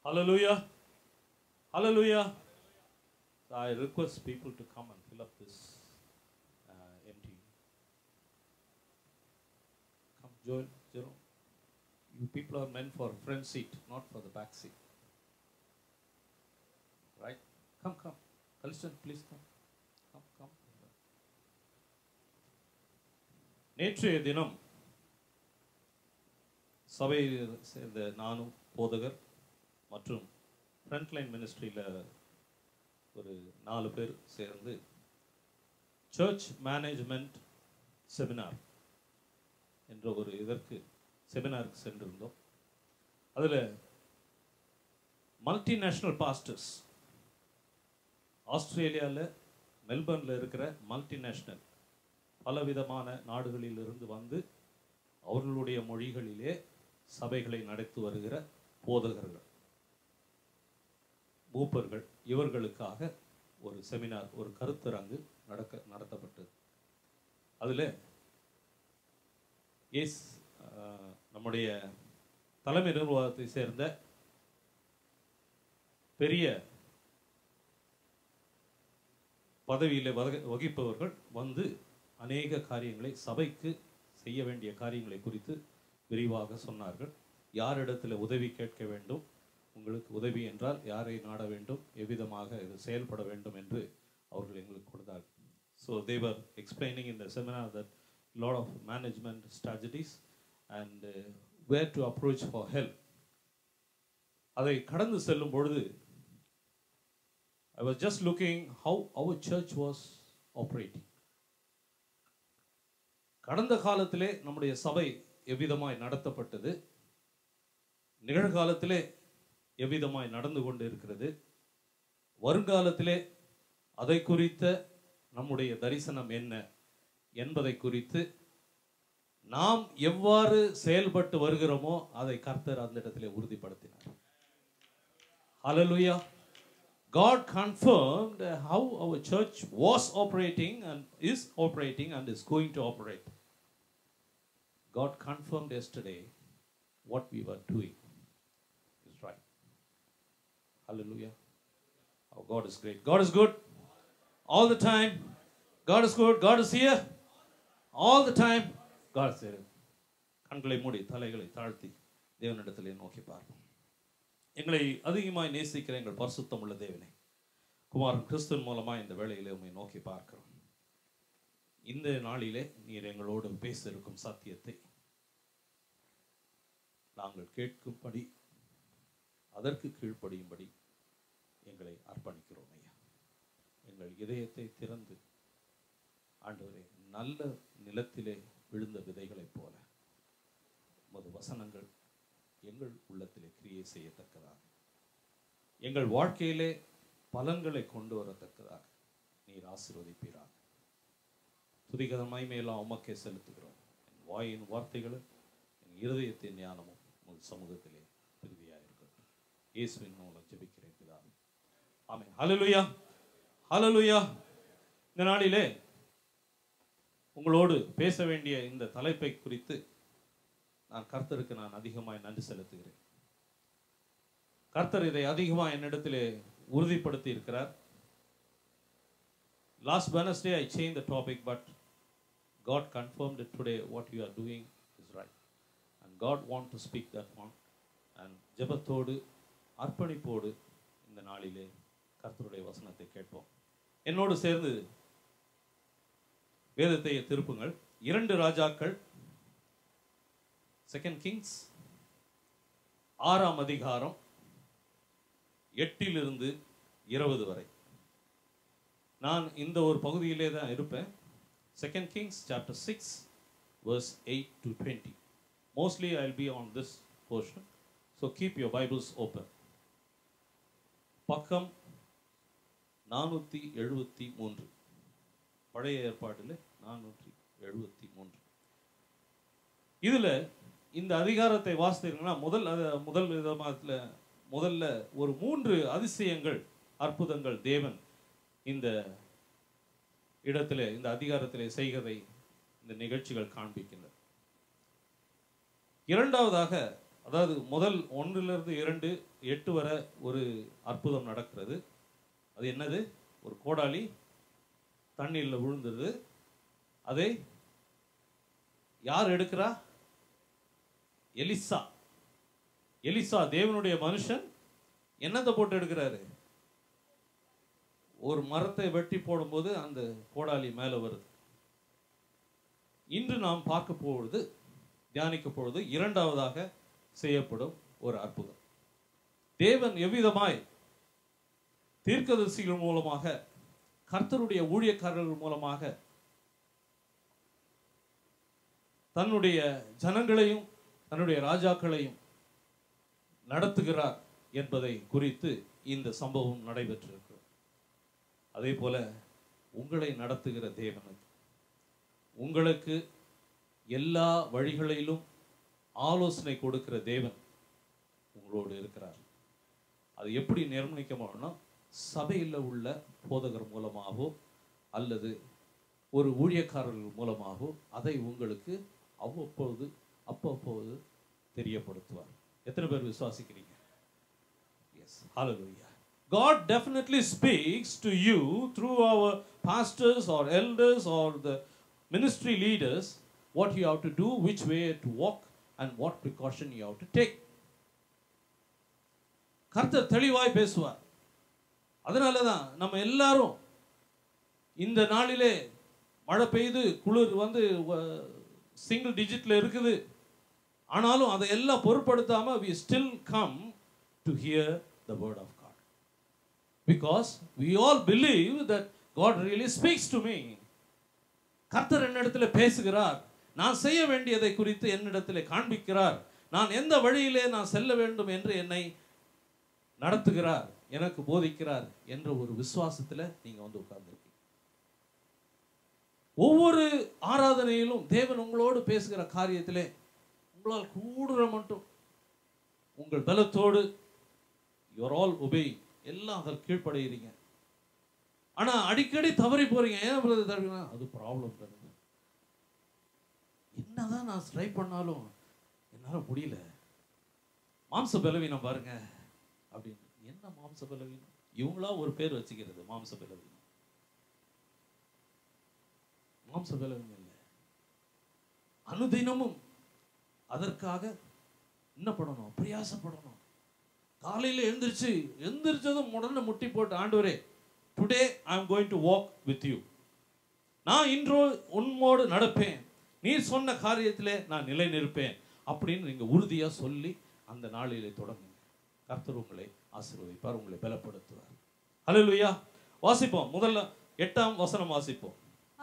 Hallelujah. Hallelujah. So I request people to come and fill up this empty. Come, Joel, Jerome. You people are meant for front seat, not for the back seat. Right? Come. Kalston, please come. Come. நேற்றைய தினம் சபையில் சேர்ந்த நானும் போதகர் மற்றும் Frontline மினிஸ்ட்ரியில் ஒரு 4 பேர் சேர்ந்து சர்ச் மேனேஜ்மெண்ட் செமினார் என்ற ஒரு செமினாருக்கு சென்றிருந்தோம். அதில் மல்டிநேஷ்னல் பாஸ்டர்ஸ், ஆஸ்திரேலியாவில் மெல்பர்னில் இருக்கிற மல்டிநேஷ்னல் பலவிதமான நாடுகளிலிருந்து வந்து அவர்களுடைய மொழிகளிலே சபைகளை நடத்தி வருகிற போதகர்கள், மூப்பர்கள், இவர்களுக்காக ஒரு செமினார், ஒரு கருத்தரங்கு நடத்தப்பட்டது. அதில் நம்முடைய தலைமை நிர்வாகத்தை சேர்ந்த பெரிய பதவியில் வகிப்பவர்கள் வந்து அநேக காரியங்களை, சபைக்கு செய்ய வேண்டிய காரியங்களை குறித்து விரிவாக சொன்னார்கள். யாரிடத்தில் உதவி கேட்க வேண்டும், உங்களுக்கு உதவி என்றால் யாரை நாட வேண்டும், எவ்விதமாக இது செயல்பட வேண்டும் என்று அவர்கள் எங்களுக்கு கொடுத்தார்கள். So they were explaining in the seminar that lot of management strategies and where to approach for help. அதை கடந்து செல்லும் பொழுது I was just looking how our church was operating. கடந்த காலத்திலே நம்முடைய சபை எவ்விதமாய் நடத்தப்பட்டது, நிகழ்காலத்திலே எவ்விதமாய் நடந்து கொண்டு இருக்கிறது, வருங்காலத்திலே அதை குறித்த நம்முடைய தரிசனம் என்ன என்பதை குறித்து நாம் எவ்வாறு செயல்பட்டு வருகிறோமோ அதை கர்த்தர் அந்த இடத்திலே உறுதிப்படுத்தினார். Hallelujah. God confirmed how our church was operating and is going to operate. God confirmed yesterday what we were doing is right. Hallelujah. Oh, God is great. God is good all the time. God is good. God is here all the time. God is here. கண்களை மூடி தலைகளை தாழ்த்தி தேவனிடத்திலே நோக்கி பார்ப்போம். எங்களை அதிகமாய் நேசிக்கிற எங்கள் பரிசுத்தம் உள்ள தேவனே, குமாரன் கிறிஸ்துவின் மூலமாக இந்த வேளையிலே உம்மை நோக்கி பார்க்கிறோம். இந்த நாளிலே நீர் எங்களோடு பேச இருக்கும் சத்தியத்தை நாங்கள் கேட்கும்படி, அதற்கு கீழ்ப்படியும்படி எங்களை அர்ப்பணிக்கிறோம் ஐயா. எங்கள் இதயத்தை திறந்து ஆண்டவரே, நல்ல நிலத்திலே விழுந்த விதைகளைப் போல உமது வசனங்கள் எங்கள் உள்ளத்திலே கிரியை செய்யத்தக்கதாக, எங்கள் வாழ்க்கையிலே பலன்களை கொண்டு வரத்தக்கதாக நீர் ஆசீர்வதிப்பீராக. துதிகரமாய் மேலாம் உமக்கே செலுத்துகிறோம். என் வாயின் வார்த்தைகளும் என் இருதயத்தின் ஞானமும் உங்கள் சமூகத்திலே திருதியாயிருக்கட்டும். இயேசுவின் மூலம் ஜெபிக்கிறேன் பிதாவே, ஆமென். ஹல்லேலூயா, ஹல்லேலூயா. இந்த நாளிலே உங்களோடு பேச வேண்டிய இந்த தலைப்பை குறித்து கர்த்தருக்கு நான் அதிகமாய் நன்றி செலுத்துகிறேன். கர்த்தர் இதை அதிகமாக என்னிடத்திலே உறுதிப்படுத்தி இருக்கிறார். Last Wednesday I changed the topic, but God confirmed it today. What you are doing is right, and God want to speak that one. And ஜெபத்தோடு அர்ப்பணிப்போடு இந்த நாளிலே கர்த்தருடைய வசனத்தை கேட்போம். என்னோடு சேர்ந்து வேதத்தை திருப்புங்கள். 2 ராஜாக்கள், 2 Kings 6ஆம் அதிகாரம் 8 to 20 வரை. நான் இந்த ஒரு பகுதியிலே தான் இருப்பேன். 2 Kings chapter 6 verse 8 to 20. Mostly I'll be on this portion, so keep your Bibles open. பக்கம் 473, பழைய ஏற்பாட்டில் 473. இதுல இந்த அதிகாரத்தை வாசித்தீங்கன்னா முதல்ல ஒரு 3 அதிசயங்கள், அற்புதங்கள் தேவன் இந்த இடத்திலே, இந்த அதிகாரத்திலே செய்கிறதை இந்த நிகழ்ச்சிகள் காண்பிக்கின்றன. இரண்டாவதாக அதாவது முதல் 1 2 8 வரை ஒரு அற்புதம் நடக்கிறது. அது என்னது? ஒரு கோடாலி தண்ணீரில் விழுந்தது. அதை யார் எடுக்கிறா? எலிசா. எலிசா தேவனுடைய மனுஷன் என்னத்தை போட்டு எடுக்கிறாரு? ஒரு மரத்தை வெட்டி போடும்போது அந்த கோடாலி மேலே வருது. இன்று நாம் பார்க்க போவது, தியானிக்க போவது இரண்டாவதாக செய்யப்படும் ஒரு அற்புதம். தேவன் எவ்விதமாய் தீர்க்கதரிசிகள் மூலமாக, கர்த்தருடைய ஊழியக்காரர்கள் மூலமாக தன்னுடைய ஜனங்களையும் தன்னுடைய ராஜாக்களையும் நடத்துகிறார் என்பதை குறித்து இந்த சம்பவம் நடைபெற்றிருக்கிறது. அதே போல உங்களை நடத்துகிற தேவனுக்கு, உங்களுக்கு எல்லா வழிகளிலும் ஆலோசனை கொடுக்கிற தேவன் உங்களோடு இருக்கிறார். அது எப்படி நிர்ணயிக்கணும்னா, சபையில் உள்ள போதகர் மூலமாகவோ அல்லது ஒரு ஊழியக்காரர்கள் மூலமாகவோ அதை உங்களுக்கு அவ்வப்போது தெரியப்படுத்துவார். எத்தனை பேர் விசுவாசிக்கிறீங்க? S, hallelujah. God definitely speaks to you through our pastors or elders or the ministry leaders what you have to do, which way to walk and what precaution you have to take. கர்த்தர் தெளிவாய் பேசுவார். அதனால தான் நம்ம எல்லாரும் இந்த நாளிலே மழை பெய்து குளிர் வந்து சிங்கிள் டிஜிட்ல இருக்குது, ஆனாலும் அதை எல்லாம் பொருட்படுத்தாம we still come to hear the word of God, because we all believe that God really speaks to me. கர்த்தர் என்னிடத்துல பேசுகிறார், நான் செய்ய வேண்டியதை குறித்து என்னிடத்துல காண்பிக்கிறார், நான் எந்த வழியிலே நான் செல்ல வேண்டும் என்று என்னை நடத்துகிறார், எனக்கு போதிக்கிறார் என்ற ஒரு விசுவாசத்துல நீங்க வந்து உட்கார்ந்துருக்கீங்க. ஒவ்வொரு ஆராதனையிலும் தேவன் உங்களோடு பேசுகிற காரியத்திலே உங்களால் கூடுற மட்டும் உங்கள் பலத்தோடு you are all obeying, எல்லாம் அதில் கீழ்ப்படைகிறீங்க. ஆனா அடிக்கடி தவறி போறீங்க. ஏன் தவறினா அது ப்ராப்ளம் தானே. என்னதான் நான் ட்ரை பண்ணாலும் என்னால முடியல, மாம்ச பலவீனம் பாருங்க அப்படின்னு. என்ன மாம்ச பலவீனம்? இவங்களா ஒரு பேர் வச்சுக்கிறது மாம்ச பலவீனம். மாம்ச பலவீனம் இல்லை. அனுதினமும் அதற்காக என்ன பண்ணணும்? பிரயாசப்படணும். காலையில் எந்திரிச்சதும் உடனே முட்டி போட்டு, ஆண்டவரே today I am going to walk with you, நான் இன்றோ உன்னோடு நடப்பேன், நீர் சொன்ன காரியத்திலே நான் நிலை நிற்பேன் அப்படின்னு நீங்க உறுதியா சொல்லி அந்த நாளிலே தொடங்குங்க. கர்த்தர் உங்களை ஆசீர்வதிப்பார், உங்களை பலப்படுத்துவார். ஹல்லேலூயா. வாசிப்போம். முதல்ல 8ஆம் வசனம் வாசிப்போம்.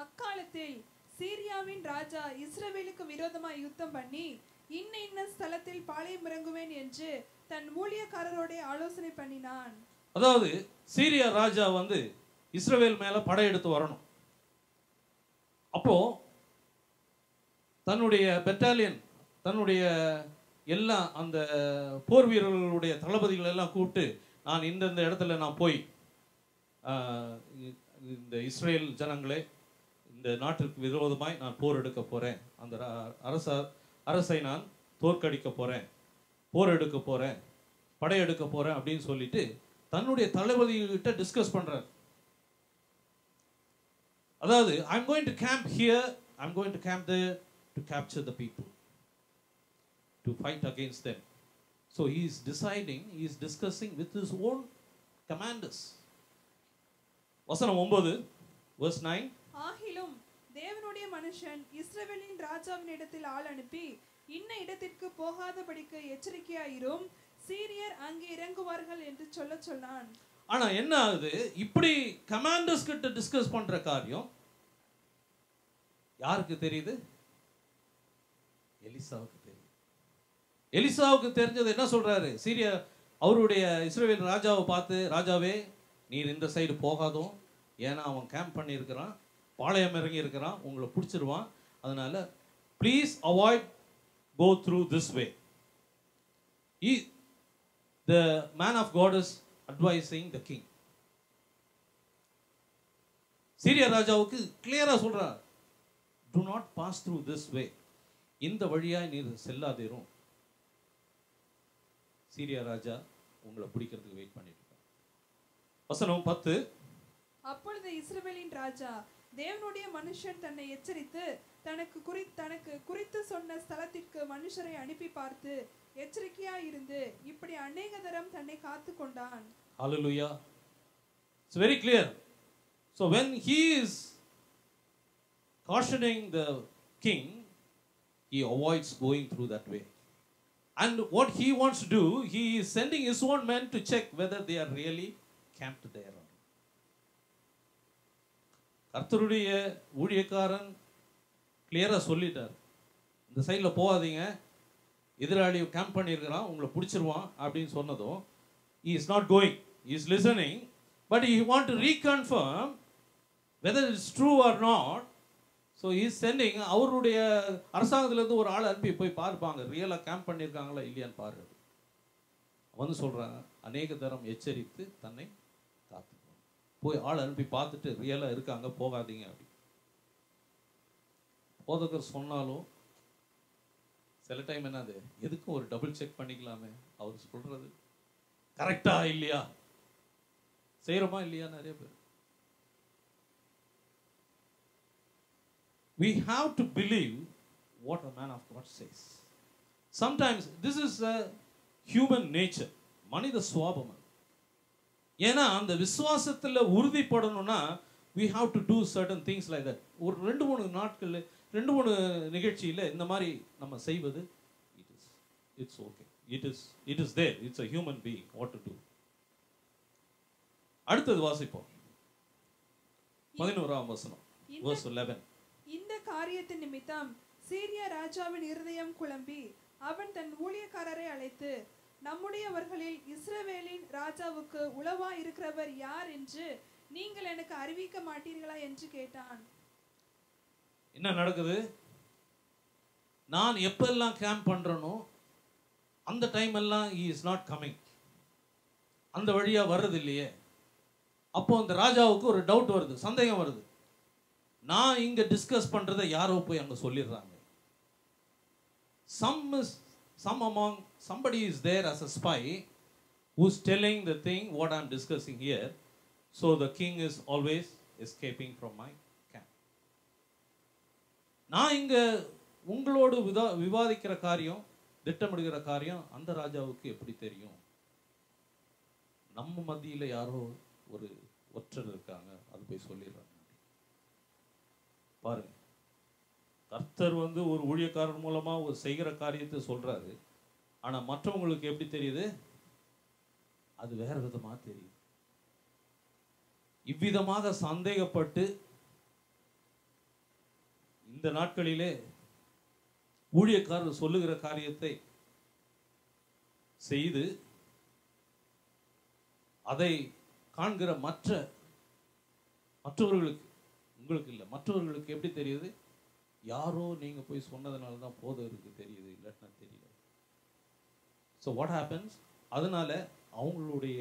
அக்காலத்தில் சீரியாவின் ராஜா இஸ்ரவேலுக்கு விரோதமாய் யுத்தம் பண்ணி இன்ன ஸ்தலத்தில் பாளையம் இறங்குவேன் என்று தன் ஊழியக்காரரோட ஆலோசனை பண்ணினான். அதாவது சீரியா ராஜா வந்து இஸ்ரவேல் மேல படையெடுத்து வரணும். அப்போ தன்னுடைய பெட்டாலியன், தன்னுடைய எல்லா அந்த போர் வீரர்களுடைய தளபதிகள் எல்லாம் கூப்பிட்டு, நான் இந்த இடத்துல நான் போய் இந்த இஸ்ரேல் ஜனங்களே, இந்த நாட்டிற்கு விரோதமாய் நான் போர் எடுக்க போறேன், அந்த அரசை நான் தோற்கடிக்க போறேன், போர் எடுக்க போறேன், படையெடுக்க போறேன் அப்படின்னு சொல்லிட்டு தன்னுடைய தளபதிகிட்ட டிஸ்கஸ் பண்றார். அதாவது I'm going to camp here, I'm going to camp there to capture the people, to fight against them. So he is deciding, he is discussing with his own commanders. வசனம் 9 verse 9. ஆகிலும் தேவனுடைய மனுஷன் இஸ்ரவேலின் ராஜாவின் இடத்தில் ஆள் அனுப்பி, இன்ன இடத்திற்கு போகாதபடிக்கு எச்சரிக்கையாயிரும், சீரியர் அங்கே இறங்குவார்கள் என்று சொன்னான். ஆனா என்ன ஆகுது? இப்படி கமாண்டர்ஸ் கிட்ட டிஸ்கஸ் பண்ற காரியம் யாருக்கு தெரியுது? எலிசாவுக்கு தெரியுது. எலிசாவுக்கு தெரிஞ்சது என்ன சொல்றாரு? சீரியா அவருடைய இஸ்ரவேல் ராஜாவை பார்த்து, ராஜாவே நீர் இந்த சைடு போகாதோ, ஏன்னா அவன் கேம்ப் பண்ணி இருக்கிறான், பாளையம் இறங்கி இருக்கிறான், உங்களை பிடிச்சிருவான், அதனால please avoid go through this way. The man of God is advising the king. சீரியா ராஜாவுக்கு கிளியரா சொல்றார், do not pass through this way, இந்த வழியா நீர் செல்லாதீரும். சீரியா ராஜா உங்களை பிடிக்கிறதுக்கு வெயிட் பண்ணிட்டு இருக்கான். வசனம் 10. அப்பொழுது இஸ்ரவேலின் ராஜா தேவனுடைய மனுஷன் தன்னை எச்சரித்து தனக்கு குறித்து சொன்ன ஸ்தலத்திற்கு மனுஷரை அனுப்பி பார்த்து எச்சரிக்கையாய் இருந்து இப்படி அநேக தரம் தன்னை காத்து கொண்டான். Hallelujah. It's very clear. So when he is cautioning the king, he avoids going through that way. And what he wants to do, he is sending his own men to check whether they are really camped there. கர்த்தருடைய ஊழியக்காரன் கிளியரா சொல்லிட்டார், இந்த சைடில் போகாதீங்க, எதிராளி camp பண்ணியிருக்கிறான், உங்களை பிடிச்சிருவான் அப்படின்னு சொன்னதும் he is not going, he is listening, but he want to reconfirm whether it's true or not. So he is sending, அவருடைய அரசாங்கத்திலேருந்து ஒரு ஆள் அனுப்பி போய் பார்ப்பாங்க, ரியலாக கேம்ப் பண்ணியிருக்காங்களா இல்லையான்னு பாரு. வந்து சொல்கிறாங்க, அநேக தரம் எச்சரித்து தன்னை காத்து போய் ஆள் அனுப்பி பார்த்துட்டு ரியலாக இருக்காங்க, போகாதீங்க அப்படி. போதகர் சொன்னாலும் சில டைம் என்னது, எதுக்கும் ஒரு டபுள் செக் பண்ணிக்கலாமே, அவர் சொல்றது கரெக்டா இல்லையா, செய்யறோமா இல்லையா. நிறைய பேர் we have to believe what a man of God says. Sometimes this is a human nature, மனித சுவாபம். ஏன்னா அந்த விசுவாசத்தில் உறுதிப்படணும்னா we have to do certain things like that. ஒரு 2-3 நாட்கள் 2-3 நிகழ்ச்சியில் இந்த மாதிரி நம்ம செய்வது, it's okay, it is there, it's a human being, what to do. அடுத்தது வாசிப்போம் 11ஆம் வசனம், verse 11. இந்த காரியத்தின் நிமித்தம் சீரியா ராஜாவின் இருதயம் குழம்பி அவன் தன் ஊழியக்காரரை அழைத்து, நம்முடையவர்களில் இஸ்ரவேலின் ராஜாவுக்கு உளவா இருக்கிறவர் யார் என்று நீங்கள் எனக்கு அறிவிக்க மாட்டீர்களா என்று கேட்டான். என்ன நடக்குது, நான் எப்பெல்லாம் கேம்ப் பண்றேனோ அந்த டைம் எல்லாம் he is not coming, அந்த வழியா வர்றது இல்லையே. அப்போ அந்த ராஜாவுக்கு ஒரு டவுட் வருது, சந்தேகம் வருது, நான் இங்க டிஸ்கஸ் பண்றதை யாரோ போய் அங்க சொல்லிடுறாங்க. Somebody is there as a spy who's telling the thing what I'm discussing here, so the king is always escaping from my camp. நான் இங்க உங்களோடு விவாதிக்கிற காரியம், திட்டமிடுகிற காரியம் அந்த ராஜாவுக்கு எப்படி தெரியும்? நம்ம மத்தியில யாரோ ஒரு ஒற்றர் இருக்காங்க, அது போய் சொல்லிடுறாங்க. பாருங்க, கர்த்தர் ஒரு ஊழியக்காரன் மூலமா ஒரு செய்கிற காரியத்தை சொல்றாரு, ஆனா மற்றவங்களுக்கு எப்படி தெரியுது? அது வேற விதமா தெரியுது. இவ்விதமாக சந்தேகப்பட்டு இந்த நாட்களிலே ஊழியக்காரர் சொல்லுகிற காரியத்தை செய்து அதை காண்கிற மற்றவர்களுக்கு, உங்களுக்கு இல்லை, மற்றவர்களுக்கு எப்படி தெரியுது? யாரோ நீங்க போய் சொன்னதுனால தான் போதகருக்கு தெரியுது, இல்லைன்னா தெரியல. So what happens? அதனால அவங்களுடைய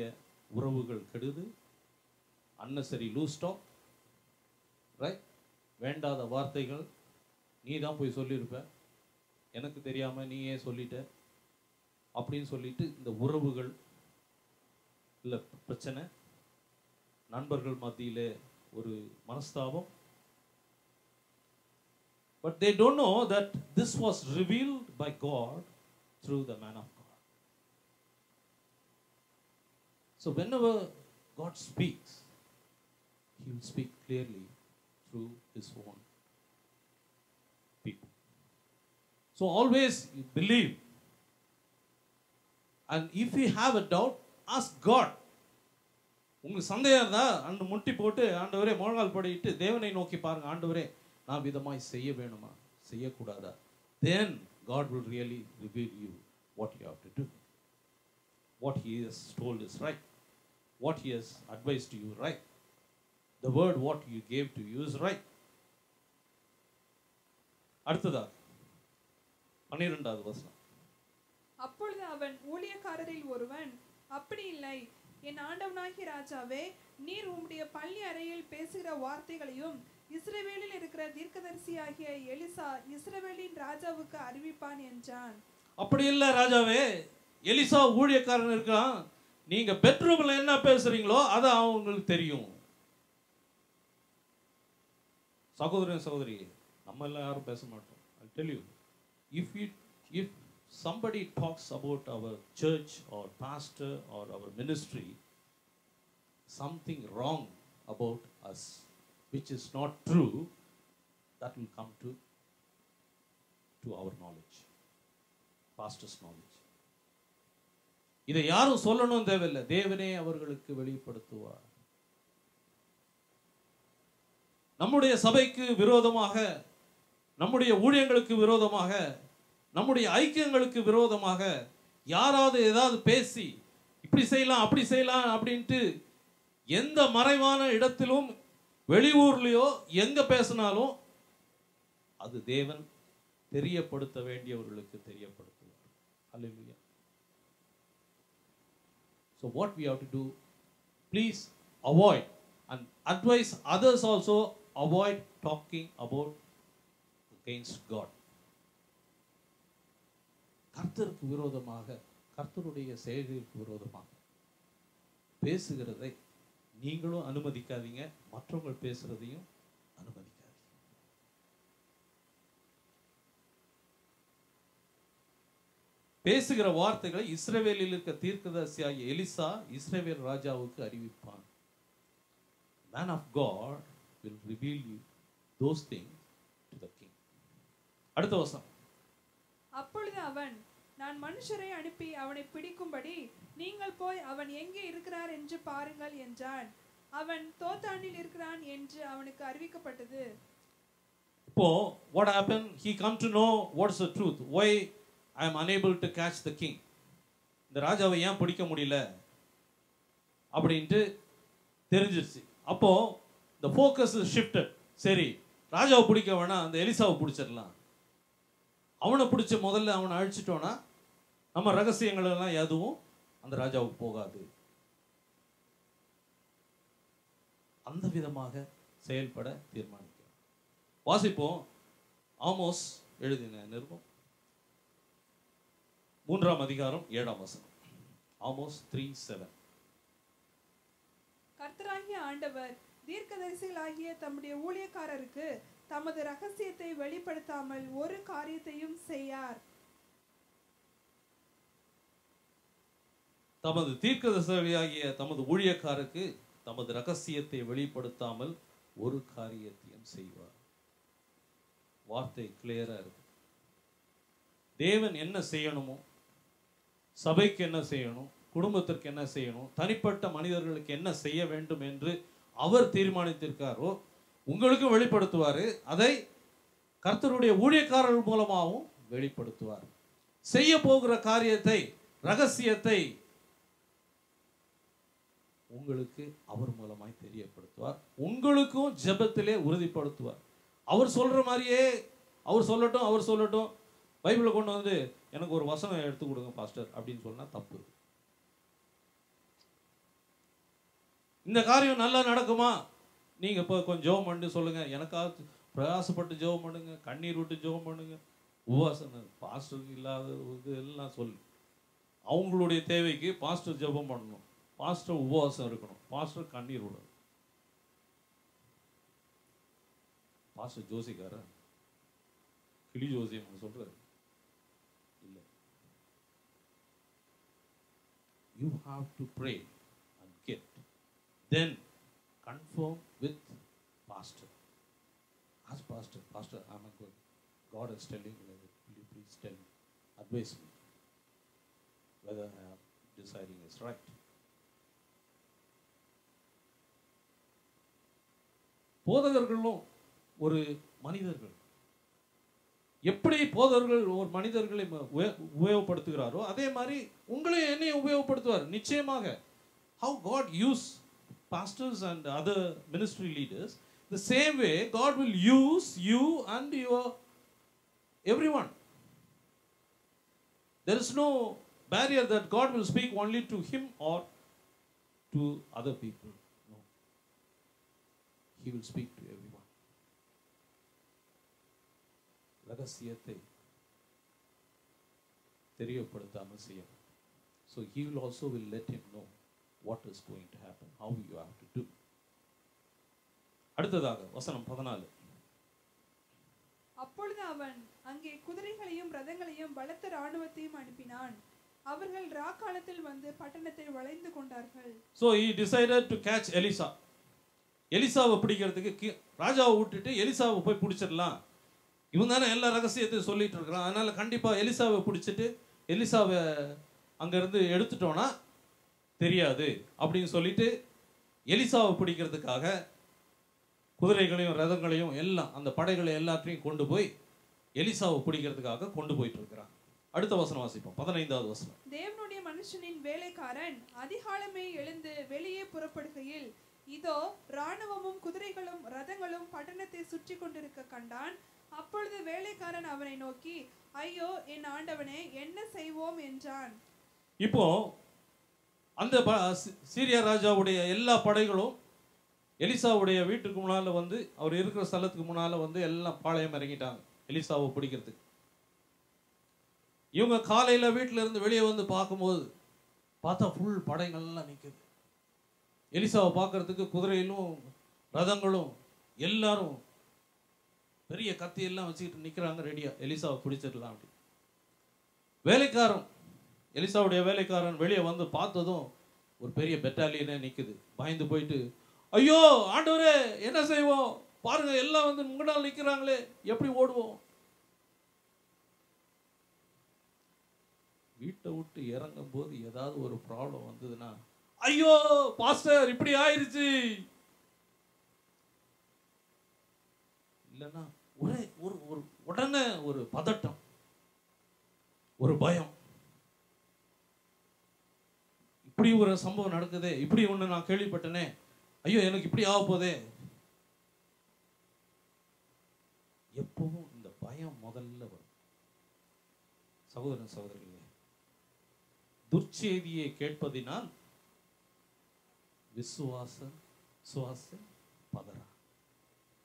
உறவுகள் கெடுது, unnecessary loose talk, right? வேண்டாத வார்த்தைகள், நீ தான் போய் சொல்லியிருப்ப, எனக்கு தெரியாம நீயே சொல்லிட்ட அப்படின்னு சொல்லிட்டு இந்த உறவுகள் இல்லை பிரச்சனை, நண்பர்கள் மத்தியிலே ஒரு மனஸ்தாபம். But they don't know that this was revealed by God through the man of God. So whenever God speaks, He will speak clearly through His own people. So always believe. And if you have a doubt, ask God. உங்களுக்கு சந்தேகம் இருந்தா அன்று முட்டி போட்டு, ஆண்டவரே முழங்கால் படிட்டு தேவனை நோக்கி பாருங்க, ஆண்டவரே நான் விதமாய் செய்ய வேணுமா செய்யக்கூடாதா? Then God will really reveal you what you have to do. What He has told is right. What He has advised to you right. The word what you gave to you is right. அடுத்ததா 12வது வசனம். அப்பொழுது அவன் ஊழியக்காரரில் ஒருவன், அப்படி இல்லை, என் ஆண்டவனாகிய ராஜாவே, நீர் உம்முடைய பள்ளி அறையில் பேசுகிற வார்த்தைகளையும் இஸ்ரவேலில் இருக்கிற தீர்க்கதரிசியாகிய எலிசா இஸ்ரவேலின் ராஜாவுக்கு அறிவிப்பான் என்றான். அப்படி இல்லை ராஜாவே, எலிசா ஊழியக்காரன் இருக்கான், நீங்க பெட்ரூம்ல என்ன பேசுறீங்களோ அது அவங்களுக்கு தெரியும். சகோதரன் சகோதரி, நம்ம எல்லாம் யாரும் பேச மாட்டோம். I'll tell you, if somebody talks about our church or pastor or our ministry, something wrong about us which is not true, that will come to our knowledge, pastor's knowledge. இதை யாரும் சொல்லணும் தேவையில்லை, தேவனே அவர்களுக்கு வெளிப்படுத்துவார். நம்முடைய சபைக்கு விரோதமாக, நம்முடைய ஊழியங்களுக்கு விரோதமாக, நம்முடைய ஐக்கியங்களுக்கு விரோதமாக யாராவது ஏதாவது பேசி இப்படி செய்யலாம் அப்படி செய்யலாம் அப்படின்ட்டு எந்த மறைவான இடத்திலும் வெளியூர்லயோ எங்க பேசினாலும் அது தேவன் தெரியப்படுத்த வேண்டியவர்களுக்கு தெரியப்படுத்துவார். அல்லேலூயா. So what we have to do, please avoid and advise others also, avoid talking about against God. கர்த்தருக்கு விரோதமாக, கர்த்தருடைய செயல்களுக்கு விரோதமாக பேசுகிறதை நீங்களும் அனுமதிக்காதீங்க, மற்றவங்க பேசுறதையும் அனுமதிக்காதீங்க. பேசுகிற வார்த்தைகளை இஸ்ரவேலில் இருக்க தீர்க்கதரிசியாகிய எலிசா இஸ்ரவேல் ராஜாவுக்கு அறிவிப்பான். Man of God will reveal you those things to the king. அடுத்த வசனம். அப்பொழுது அவன், நான் மனுஷரை அனுப்பி அவனை பிடிக்கும்படி நீங்கள் போய் அவன் எங்கே இருக்கிறார் என்று பாருங்கள் என்றான். அவன் தோத்தானில் இருக்கிறான் என்று அவனுக்கு அறிவிக்கப்பட்டது. இப்போ what happened? He come to know what's the truth. Why I am unable to catch the king? இந்த ராஜாவை ஏன் பிடிக்க முடியல அப்படின்ட்டு தெரிஞ்சிருச்சு. அப்போ the focus is shifted. சரி, ராஜாவை பிடிக்க வேணாம், அந்த எலிசாவை பிடிச்சிடலாம். அவனை பிடிச்ச முதல்ல அவனை அழிச்சிட்டோன்னா நம்ம ரகசியங்கள் எல்லாம் எதுவும் அந்த ராஜாவுக்கு போகாது. அந்த விதமாக செயல்பட தீர்மானிக்கிறோம். வாசிப்போம். ஆமோஸ் எழுதின நிருபம் 3ஆம் அதிகாரம் 7ஆம் வசனம். ஆமோஸ் 3:7. கர்த்தராகிய ஆண்டவர் தீர்க்கதரிசிகளாகிய தம்முடைய ஊழியக்காரருக்கு தமது ரகசியத்தை வெளிப்படுத்தாமல் ஒரு காரியத்தையும் செய்யார். தமது தீர்க்கதரிசியாகிய தமது ஊழியக்காரருக்கு தமது ரகசியத்தை வெளிப்படுத்தாமல் ஒரு காரியத்தையும் செய்வார். வார்த்தை கிளியரா இருக்கு. தேவன் என்ன செய்யணுமோ, சபைக்கு என்ன செய்யணும், குடும்பத்திற்கு என்ன செய்யணும், தனிப்பட்ட மனிதர்களுக்கு என்ன செய்ய வேண்டும் என்று அவர் தீர்மானித்திருக்காரோ உங்களுக்கு வெளிப்படுத்துவார். அதை கர்த்தருடைய ஊழியக்காரர்கள் மூலமாகவும் வெளிப்படுத்துவார். செய்ய போகிற காரியத்தை, ரகசியத்தை உங்களுக்கு அவர் மூலமாய் தெரியப்படுத்துவார். உங்களுக்கும் ஜெபத்திலே உறுதிப்படுத்துவார். அவர் சொல்ற மாதிரியே அவர் சொல்லட்டும். பைபிளை கொண்டு வந்து எனக்கு ஒரு வசனம் எடுத்து கொடுங்க பாஸ்டர் அப்படின்னு சொன்னா தப்பு. இந்த காரியம் நல்லா நடக்குமா, நீங்க இப்போ கொஞ்சம் ஜெபம் பண்ணி சொல்லுங்க, எனக்காக பிரயாசப்பட்டு ஜெபம் பண்ணுங்க, கண்ணீர் விட்டு ஜெபம் பண்ணுங்க, உபவாசம். பாஸ்டருக்கு இல்லாத இது எல்லாம் சொல்லு. அவங்களுடைய தேவைக்கு பாஸ்டர் ஜெபம் பண்ணணும், பாஸ்டர் உபவாசம் இருக்கணும், பாஸ்டர் கண்ணீர் விடணும். பாஸ்டர் ஜோசிக்காரன் கிளி ஜோசியம் சொல்றாரு இல்லை. You have to pray and get, then confirm with pastor. Ask pastor, I'm not good, God is telling me, will you please tell me, advise me whether I am deciding is right. போதகர்களும் ஒரு மனிதர்கள். எப்படி போதகர்கள் ஒரு மனிதர்களை உபயோகப்படுத்துகிறாரோ அதே மாதிரி உங்களை என்னையும் உபயோகப்படுத்துவார் நிச்சயமாக. How God use pastors and other ministry leaders, the same way God will use you and your everyone. There is no barrier that God will speak only to him or to other people. No, he will speak to everyone. ரகசியத்தை தெரியப்படுத்தாமல் செய்ய. So he will also will let him know what is going to happen, how you have to do. அடுத்ததாக வசனம் 14. அப்பொழுது அவன் அங்கே குதிரைகளையும் ரதங்களையும் பலத்த ராணுவத்தையும் அனுப்பினான். அவர்கள் ராக்காலத்தில் வந்து பட்டணத்தை வளைந்து கொண்டார்கள். So he decided to catch Elisha. எலிசாவை பிடிக்கிறதுக்கு ராஜாவை விட்டுட்டு எலிசாவை போய் பிடிச்சிடலாம். இவன் தானே எல்லா ரகசியத்தையும் சொல்லிட்டு இருக்கிறான். அதனால கண்டிப்பா எலிசாவை பிடிச்சிட்டு எலிசாவை அங்கிருந்து எடுத்துட்டோம்னா தெரியாது அப்படின்னு சொல்லிட்டு எலிசாவை பிடிக்கிறதுக்காக குதிரைகளையும் ரதங்களையும் எல்லாம் அந்த படைகளை எல்லாத்தையும் கொண்டு போய் எலிசாவை பிடிக்கிறதுக்காக கொண்டு போயிட்டு இருக்கிறான். அடுத்த வசனம் வாசிப்போம். 15வது வசனம். தேவனுடைய மனுஷனின் வேலைக்காரன் அதிகாலமே எழுந்து வெளியே புறப்படுகையில் இதோ ராணுவமும் குதிரைகளும் ரதங்களும் பட்டணத்தை சுற்றி கொண்டிருக்க கண்டான். அப்பொழுது வேலைக்காரன் அவனை நோக்கி, ஐயோ என் ஆண்டவனே, என்ன செய்வோம் என்றான். இப்போ அந்த சீரியா ராஜாவுடைய எல்லா படைகளும் எலிசாவுடைய வீட்டுக்கு முன்னால வந்து அவர் இருக்கிற ஸ்தலத்துக்கு முன்னால வந்து எல்லாம் பாளையம் இறங்கிட்டாங்க எலிசாவை பிடிக்கிறதுக்கு. இவங்க காலையில வீட்டில இருந்து வெளியே வந்து பார்க்கும்போது பார்த்தா ஃபுல் படைகள்லாம் நிற்குது. எலிசாவை பார்க்கறதுக்கு குதிரையிலும் ரதங்களும் எல்லாரும் பெரிய கத்தி எல்லாம் வச்சுக்கிட்டு நிற்கிறாங்க ரெடியா எலிசாவை பிடிச்சிடலாம் அப்படி. எலிசாவுடைய வேலைக்காரன் வெளியே வந்து பார்த்ததும் ஒரு பெரிய பெட்டாலியனே நிற்குது. பயந்து போயிட்டு, ஐயோ ஆண்டவரே என்ன செய்வோம், பாருங்க எல்லாம் வந்து முன்னாள் நிற்கிறாங்களே, எப்படி ஓடுவோம்? வீட்டை விட்டு இறங்கும் போது ஏதாவது ஒரு ப்ராப்ளம் வந்ததுன்னா, ஐயோ பாஸ்டர் இப்படி ஆயிருச்சு, இல்லைன்னா ஒரே ஒரு உடனே ஒரு பதட்டம், ஒரு பயம். இப்படி ஒரு சம்பவம் நடக்குதே, இப்படி ஒண்ணு நான் கேள்விப்பட்டனே, ஐயோ எனக்கு இப்படி ஆக போதே. எப்பவும் இந்த பயம் முதல்ல வரும். சகோதரன் சகோதரிகளே, துர்ச்செய்தியை கேட்பதினால் விசுவாசம் பதறா,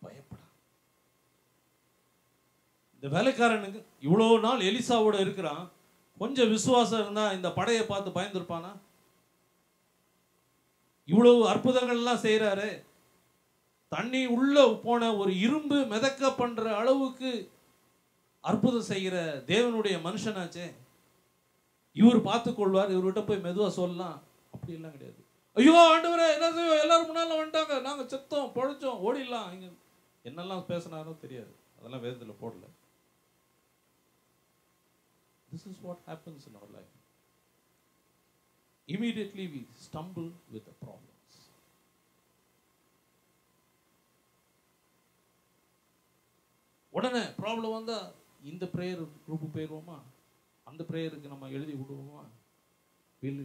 பயப்படா. இந்த வேலைக்காரனுக்கு இவ்வளவு நாள் எலிசாவோட இருக்கிறான், கொஞ்சம் விசுவாசம் இருந்தா இந்த படையை பார்த்து பயந்துருப்பானா? இவ்வளவு அற்புதங்கள் எல்லாம் செய்யறாரு, தண்ணி உள்ள போன ஒரு இரும்பு மிதக்க பண்ற அளவுக்கு அற்புதம் செய்கிற தேவனுடைய மனுஷனாச்சே, இவர் பார்த்து கொள்வார், இவர்கிட்ட போய் மெதுவா சொல்லலாம். அப்படி எல்லாம் கிடையாது. ஐயோ ஆண்டவரே என்ன செய்வோம், எல்லாரும் முன்னால வந்துட்டாங்க, நாங்க செத்தோம் பொழைச்சோம் ஓடிடலாம். இங்க என்னெல்லாம் பேசினாரோ தெரியாது, அதெல்லாம் வேதத்துல போடல. This is what happens in our life. Immediately we stumble with the problems. உடனே ப்ராப்ளம் வந்தா இந்த பிரேயர் குரூப் போயிடுவோமா, அந்த பிரேயருக்கு நம்ம எழுதி விடுவோமா,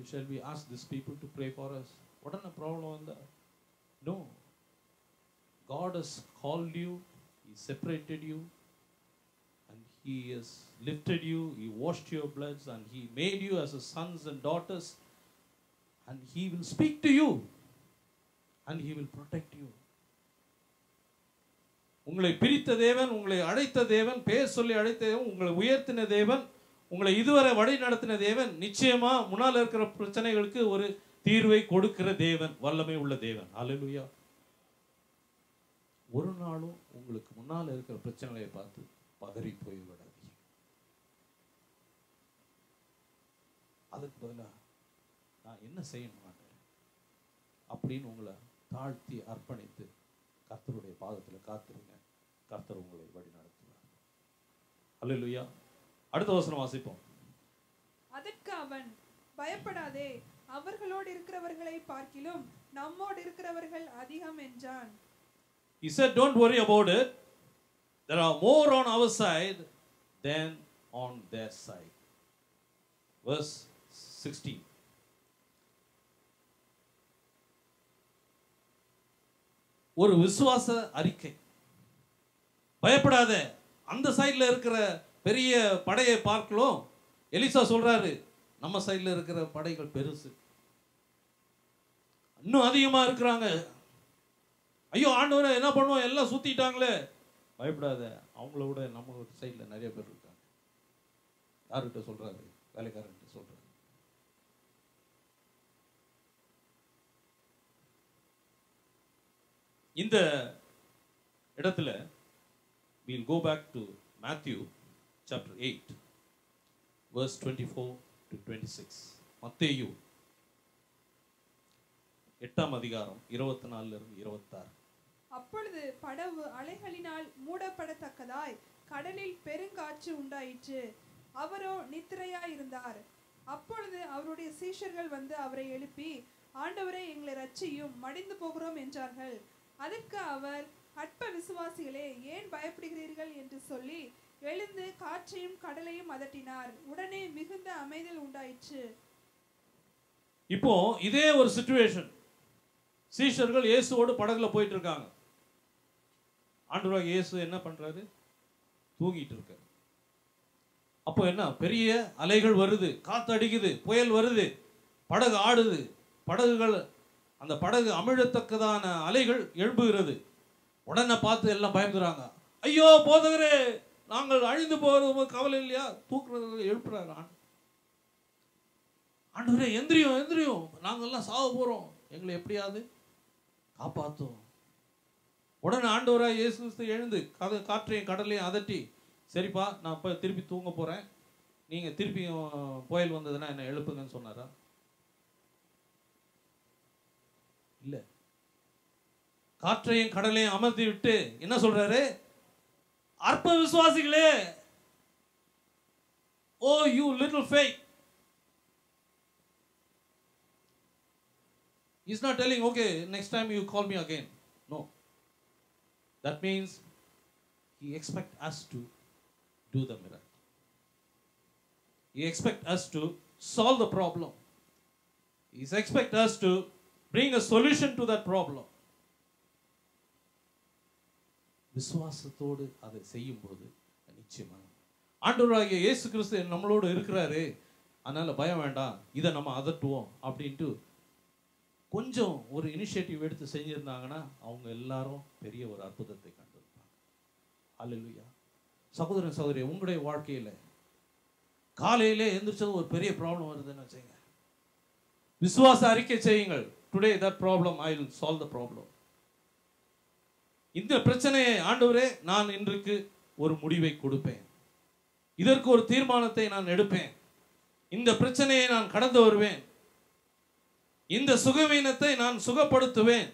shall we ask these people to pray for us? உடனே ப்ராப்ளம் வந்தா no. God has called you, He separated you, and He has lifted you, He washed your bloods, and He made you as His sons and daughters, and He will speak to you, and He will protect you. உங்களை பிரித்த தேவன், உங்களை அழைத்த தேவன், பேர் சொல்லி அழைத்த தேவன், உங்களை உயர்த்தின தேவன், உங்களை இதுவரை வழி நடத்தின தேவன், நிச்சயமா முன்னால் இருக்கிற பிரச்சனைகளுக்கு ஒரு தீர்வை கொடுக்கிற தேவன், வல்லமை உள்ள தேவன். அல்லேலூயா. ஒரு நாளும் உங்களுக்கு முன்னால் இருக்கிற பிரச்சனைகளை பார்த்து பதறி போய் விடாதீங்க. அதுக்கு பதிலாக நான் என்ன செய்ய மாட்டேன் அப்படின்னு உங்களை தாழ்த்தி அர்ப்பணித்து கர்த்தருடைய பாதத்தில் காத்திருங்க. கர்த்தர் உங்களை வழி நடத்துவார். அல்லேலூயா. அடுத்த வசனம் வாசிப்போம். அதற்கு அவன், பயப்படாதே, அவர்களோடு இருக்கிறவர்களை பார்க்கிலும் நம்மோடு இருக்கிறவர்கள் அதிகம் என்றான். He said, don't worry about it. There are more on our side than on their side. Verse 16. ஒரு விசுவாச அறிக்கை. பயப்படாத, அந்த சைடுல இருக்கிற பெரிய படையை பார்க்கலாம். எலிசா சொல்றாரு, நம்ம சைடுல இருக்கிற படைகள் பெருசு, இன்னும் அதிகமா இருக்கிறாங்க. ஐயோ ஆண்டவரே என்ன பண்ணுவோம், எல்லாம் சுத்திட்டாங்களே. பயப்படாத, அவங்கள விட நம்ம சைடுல நிறைய பேர் இருக்காங்க. யார்கிட்ட சொல்றாரு? வேலைக்காரன்கிட்ட சொல்றாரு. இந்த இடத்துல we'll go back to Matthew chapter 8 verse 24 to 26. மத்தேயு 8ஆம் அதிகாரம் 24 இருந்து 26. அப்பொழுது படவு அலைகளினால் மூடப்படத்தக்கதாய் கடலில் பெருங்காற்று உண்டாயிற்று. அவரோ நித்திரையாயிருந்தார். அப்பொழுது அவருடைய சீஷர்கள் வந்து அவரை எழுப்பி, ஆண்டவரே, எங்களை ரட்சியும், மடிந்து போகிறோம் என்றார்கள். அதற்கு அவர், அற்ப விசுவாசிகளே, ஏன் பயப்படுகிறீர்கள் என்று சொல்லி எழுந்து காற்றையும் கடலையும் அதட்டினார். உடனே மிகுந்த அமைதல் உண்டாயிற்று. இப்போ இதே ஒரு சிச்சுவேஷன். சீஷர்கள் இயேசுவோடு படகுல போயிட்டு இருக்காங்க. ஆண்டவராகிய இயேசு என்ன பண்றாரு? தூங்கிட்டு இருக்காரு. அப்போ என்ன, பெரிய அலைகள் வருது, காத்து அடிக்குது, புயல் வருது, படகு ஆடுது, படகுகள், அந்த படகு அமிழத்தக்கதான அலைகள் எழும்புகிறது. உடனே பார்த்து எல்லாம் பயந்துறாங்க. ஐயோ போதகரே, நாங்கள் அழிந்து போறது கவலை இல்லையா? தூக்குறது எழுப்புறாரு. ஆண்டவரே, எந்திரியும் எந்திரியும், நாங்கள்லாம் சாக போறோம், எங்களை எப்படியாவது காப்பாற்றும். உடனே ஆண்டவராய் இயேசு கிறிஸ்து எழுந்து காற்றையும் கடலையும் அதட்டி, சரிப்பா, நான் இப்போ திருப்பி தூங்க போறேன், நீங்க திருப்பி புயல் வந்ததுன்னா என்ன எழுப்புங்கன்னு சொன்னாரா? இல்ல. காற்றையும் கடலையும் அமர்த்தி விட்டு என்ன சொல்றாரு? அற்ப விசுவாசிகளே, oh you little faith. He's not telling, okay, next time you call me again. No. That means he expects us to do the miracle. He expects us to solve the problem. He expects us to bring a solution to that problem. விசுவாசத்தோடு அதை செய்யும் போது நிச்சயமா ஆண்டவராகிய இயேசு கிறிஸ்து நம்மளோடு இருக்கிறாரு, அதனால பயம் வேண்டாம், இதை நம்ம அதட்டுவோம் அப்படின்ட்டு கொஞ்சம் ஒரு இனிஷியேட்டிவ் எடுத்து செஞ்சிருந்தாங்கன்னா அவங்க எல்லாரும் பெரிய ஒரு அற்புதத்தை கண்டிருப்பாங்க. அல்லேலூயா. சகோதரன் சகோதரி, உங்களுடைய வாழ்க்கையில காலையிலே எந்திரிச்சது ஒரு பெரிய ப்ராப்ளம் வருதுன்னு வச்சுங்க, விசுவாச அறிக்கை செய்யுங்கள். Today that problem I will solve the problem. இந்த பிரச்சனையை ஆண்டவரே, நான் இன்றைக்கு ஒரு முடிவை கொடுப்பேன், இதற்கு ஒரு தீர்மானத்தை நான் எடுப்பேன், இந்த பிரச்சனையை நான் கடந்து வருவேன், இந்த சுகவீனத்தை நான் சுகப்படுத்துவேன்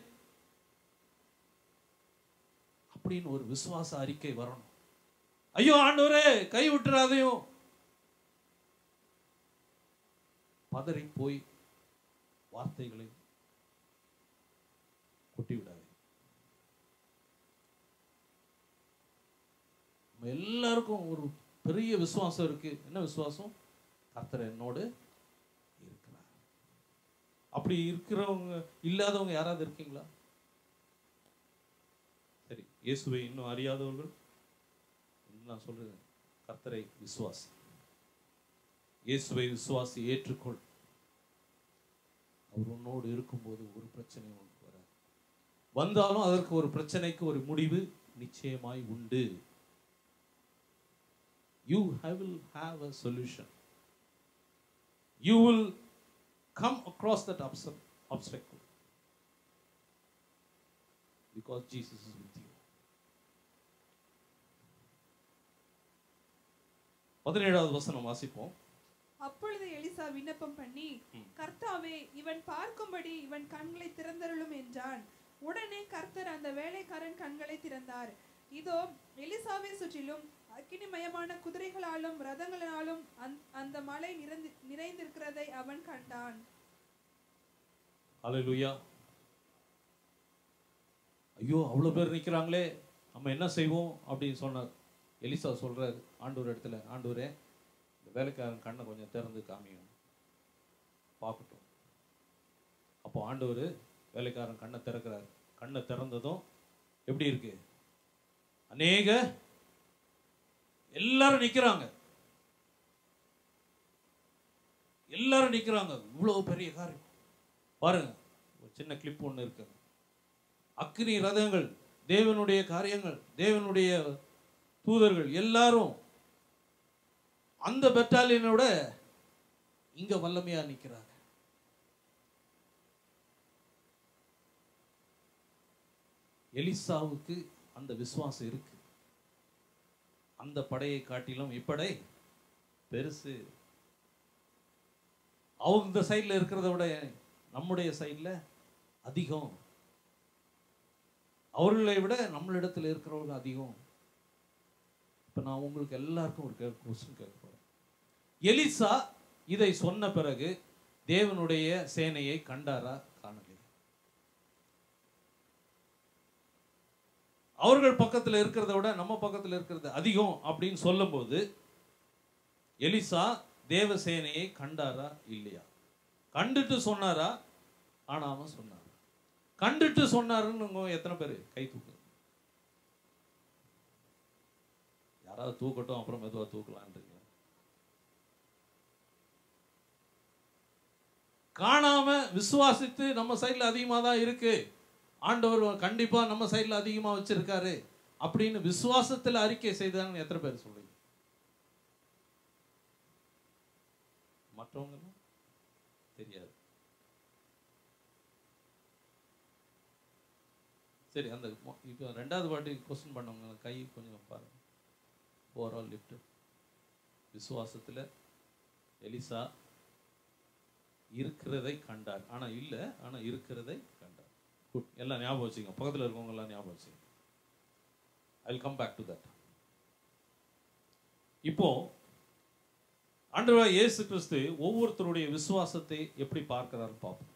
அப்படின்னு ஒரு விசுவாச அறிக்கை வரணும். ஐயோ ஆண்டவரே, கை விட்டுறாதையும் பதறி போய் வார்த்தைகளை கொட்டி விடாது. எல்லாருக்கும் ஒரு பெரிய விசுவாசம் இருக்கு. என்ன விசுவாசம்? கர்த்தர் என்னோடு இருக்கிறார். அப்படி இருக்கிறவங்க இல்லாதவங்க யாராவது இருக்கீங்களா? சரி, இயேசுவை இன்னும் அறியாதவர்கள் நான் சொல்றேன், கர்த்தரை விசுவாசி, இயேசுவை விசுவாசி, ஏற்றுக்கொள். அவர் உன்னோடு இருக்கும்போது ஒரு பிரச்சனையும் உனக்கு வராது. வந்தாலும் அதற்கு ஒரு பிரச்சனைக்கு ஒரு முடிவு நிச்சயமாய் உண்டு. You will have a solution. You will come across that obstacle because Jesus is with you. 17வது வசனம் வாசிப்போம். அப்பொழுது எலிசா விண்ணப்பம் பண்ணி, கர்த்தாவே, இவன் பார்க்கும்படி இவன் கண்களை திறந்தருளும் என்றான். உடனே கர்த்தர் அந்த வேலைக்காரன் கண்களை திறந்தார். இதோ, எலிசாவை சுற்றிலும் அக்கினிமயமான குதிரைகளாலும் ரதங்களாலும் அந்த மலை நிறைந்திருக்கிறதை அவன் கண்டான். ஹல்லேலூயா. ஐயோ, அவ்வளவு பேர் நிக்கிறாங்களே, நம்ம என்ன செய்வோம் அப்படின்னு சொன்னார். எலிசா சொல்றாரு ஆண்டவர் இடத்துல, ஆண்டவரே, இந்த வேலைக்காரன் கண்ணை கொஞ்சம் திறந்து காமியும் பார்க்கட்டும். அப்போ ஆண்டவர் வேலைக்காரன் கண்ணை திறக்கிறார். கண்ணை திறந்ததும் எப்படி இருக்கு? அநேக எல்லாரும் நிக்கிறாங்க, எல்லாரும் நிக்கிறாங்க. இவ்வளவு பெரிய காரியம் பாருங்க. ஒரு சின்ன கிளிப் ஒன்று இருக்கு. அக்னி ரதங்கள், தேவனுடைய காரியங்கள், தேவனுடைய தூதர்கள் எல்லாரும் அந்த பெட்டாலியனோட இங்க வல்லமையா நிக்கிறாங்க. எலிசாவுக்கு அந்த விசுவாசம் இருக்கு. அந்த படையை காட்டிலும் இப்படை பெருசு. அவங்க இந்த சைடில் இருக்கிறத விட நம்முடைய சைடில் அதிகம். அவர்களை விட நம்மளிடத்தில் இருக்கிறவர்கள் அதிகம். இப்போ நான் உங்களுக்கு எல்லாருக்கும் ஒரு கொஸ்டின் கேட்க போறேன். எலிசா இதை சொன்ன பிறகு தேவனுடைய சேனையை கண்டாரா? காணவில்லை. அவர்கள் பக்கத்தில் இருக்கிறத விட நம்ம பக்கத்தில் இருக்கிறது அதிகம் அப்படின்னு சொல்லும் போது எலிசா தேவ சேனையை கண்டாரா இல்லையா? கண்டுட்டு சொன்னாரா? காணாம சொன்னாரா? கண்டுட்டு சொன்னாருன்னு எத்தனை பேர் கை தூக்கு? யாராவது தூக்கட்டும், அப்புறம் மெதுவா தூக்கலான்றீங்க. காணாம விசுவாசித்து நம்ம சைட்ல அதிகமா தான் இருக்கு, ஆண்டவர் கண்டிப்பா நம்ம சைட்ல அதிகமா வச்சிருக்காரு அப்படின்னு விசுவாசத்துல அறிக்கை செய்தான்னு எத்தனை பேர் சொல்றீங்க? மற்றவங்க தெரியாது. சரி, அந்த இப்போ ரெண்டாவது வாட்டி கொஸ்டின் பண்ணவங்க கை கொஞ்சம் பாருங்க. Overall lift. விசுவாசத்துல எலிசா இருக்கிறதை கண்டார். ஆனா இல்ல, ஆனா இருக்கிறதை கண்டார். குட். எல்லாம் ஞாபகம் வச்சுங்க. பக்கத்தில் இருக்கவங்க எல்லாம் ஞாபகம் வச்சுங்க. I will come back to that. இப்போ ஆண்டவராகிய இயேசு கிறிஸ்து ஒவ்வொருத்தருடைய விசுவாசத்தை எப்படி பார்க்கிறார் பார்ப்போம்.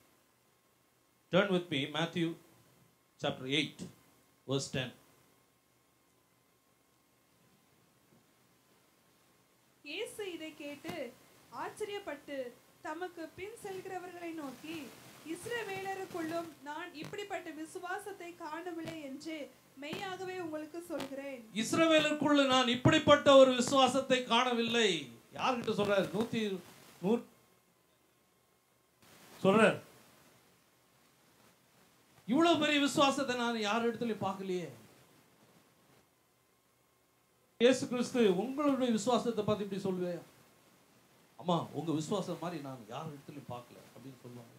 Turn with me Matthew chapter 8 verse 10. இயேசு இதை கேட்டு ஆச்சரியப்பட்டு தமக்கு பின் செல்கிறவர்களை நோக்கி, இஸ்ரவேலருக்குள்ளும் நான் இப்படிப்பட்ட விசுவாசத்தை காணவில்லை என்று மெய்யாகவே உங்களுக்கு சொல்கிறேன். இஸ்ரவேலருக்குள்ள நான் இப்படிப்பட்ட ஒரு விசுவாசத்தை காணவில்லை. யார்கிட்ட சொல்றாரு? 100 சொல்றார். இவ்வளவு பெரிய விசுவாசத்தை நான் யார் இடத்துலயும் பார்க்கலையே. இயேசு கிறிஸ்து உங்களுடைய விசுவாசத்தை பார்த்து இப்படி சொல்லுவேன், அம்மா உங்க விசுவாசம் மாதிரி நான் யார் இடத்துலயும் பார்க்கல அப்படின்னு சொல்லுவாங்க.